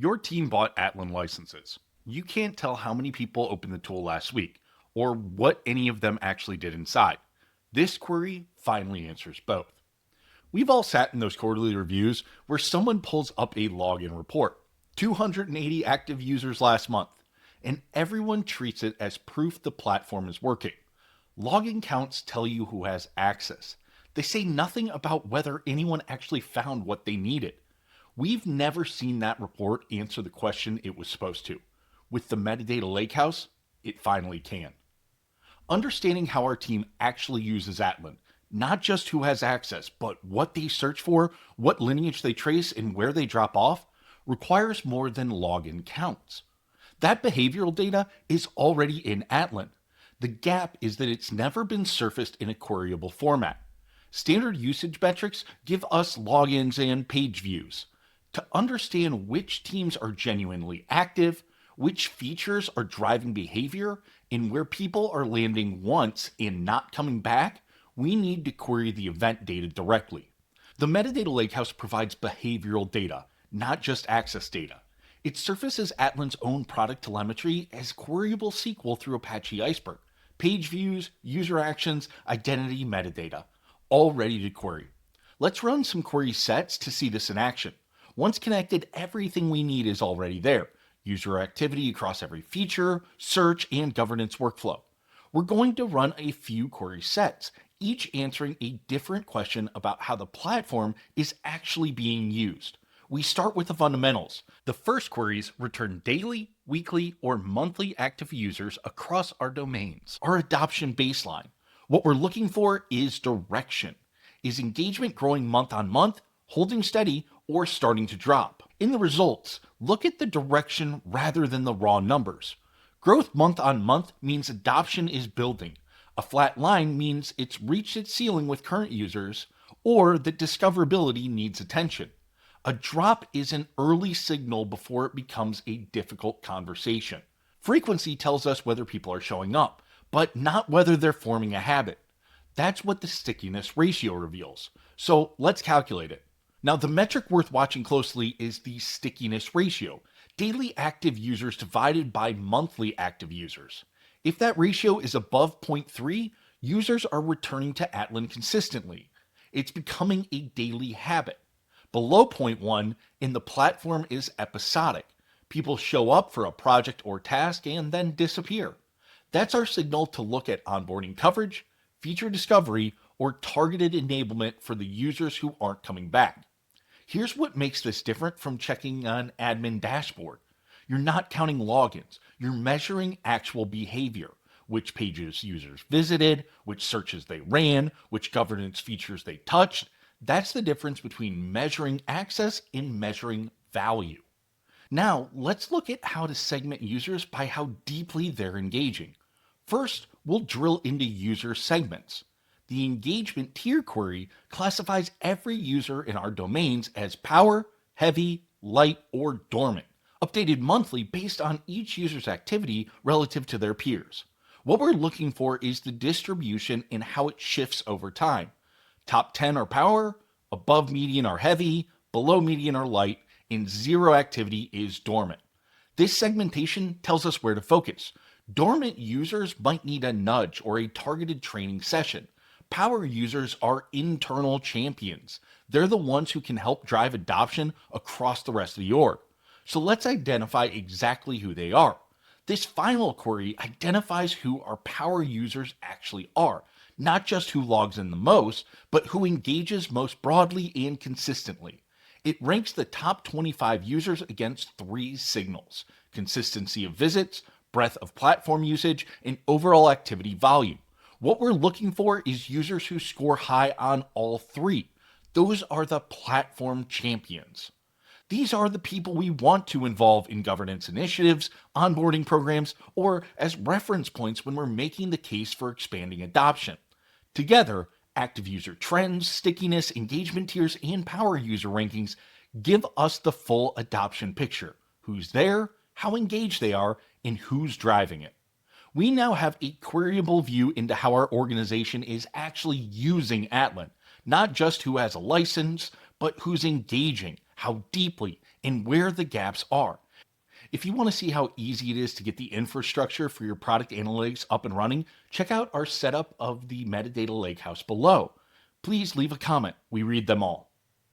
Your team bought Atlan licenses. You can't tell how many people opened the tool last week, or what any of them actually did inside. This query finally answers both. We've all sat in those quarterly reviews where someone pulls up a login report 280 active users last month, and everyone treats it as proof the platform is working. Login counts tell you who has access. They say nothing about whether anyone actually found what they needed. We've never seen that report answer the question it was supposed to. With the Metadata Lakehouse, it finally can. Understanding how our team actually uses Atlan, not just who has access, but what they search for, what lineage they trace, and where they drop off, requires more than login counts. That behavioral data is already in Atlan. The gap is that it's never been surfaced in a queryable format. Standard usage metrics give us logins and page views. To understand which teams are genuinely active, which features are driving behavior, and where people are landing once and not coming back, we need to query the event data directly. The Metadata Lakehouse provides behavioral data, not just access data. It surfaces Atlan's own product telemetry as queryable SQL through Apache Iceberg, page views, user actions, identity metadata, all ready to query. Let's run some query sets to see this in action. Once connected, everything we need is already there. User activity across every feature, search, and governance workflow. We're going to run a few query sets, each answering a different question about how the platform is actually being used. We start with the fundamentals. The first queries return daily, weekly, or monthly active users across our domains, our adoption baseline. What we're looking for is direction. Is engagement growing month on month, holding steady, or starting to drop? In the results, look at the direction rather than the raw numbers. Growth month on month means adoption is building. A flat line means it's reached its ceiling with current users, or that discoverability needs attention. A drop is an early signal before it becomes a difficult conversation. Frequency tells us whether people are showing up, but not whether they're forming a habit. That's what the stickiness ratio reveals. So let's calculate it. Now, the metric worth watching closely is the stickiness ratio, daily active users divided by monthly active users. If that ratio is above 0.3, users are returning to Atlan consistently. It's becoming a daily habit. Below 0.1, and the platform is episodic. People show up for a project or task and then disappear. That's our signal to look at onboarding coverage, feature discovery, or targeted enablement for the users who aren't coming back. Here's what makes this different from checking an admin dashboard. You're not counting logins, you're measuring actual behavior. Which pages users visited, which searches they ran, which governance features they touched. That's the difference between measuring access and measuring value. Now, let's look at how to segment users by how deeply they're engaging. First, we'll drill into user segments. The engagement tier query classifies every user in our domains as power, heavy, light, or dormant, updated monthly based on each user's activity relative to their peers. What we're looking for is the distribution and how it shifts over time. Top 10 are power, above median are heavy, below median are light, and zero activity is dormant. This segmentation tells us where to focus. Dormant users might need a nudge or a targeted training session. Power users are internal champions. They're the ones who can help drive adoption across the rest of the org. So let's identify exactly who they are. This final query identifies who our power users actually are, not just who logs in the most, but who engages most broadly and consistently. It ranks the top 25 users against three signals: consistency of visits, breadth of platform usage, and overall activity volume. What we're looking for is users who score high on all three. Those are the platform champions. These are the people we want to involve in governance initiatives, onboarding programs, or as reference points when we're making the case for expanding adoption. Together, active user trends, stickiness, engagement tiers, and power user rankings give us the full adoption picture: who's there, how engaged they are, and who's driving it. We now have a queryable view into how our organization is actually using Atlan, not just who has a license, but who's engaging, how deeply, and where the gaps are. If you want to see how easy it is to get the infrastructure for your product analytics up and running, check out our setup of the Metadata Lakehouse below. Please leave a comment. We read them all.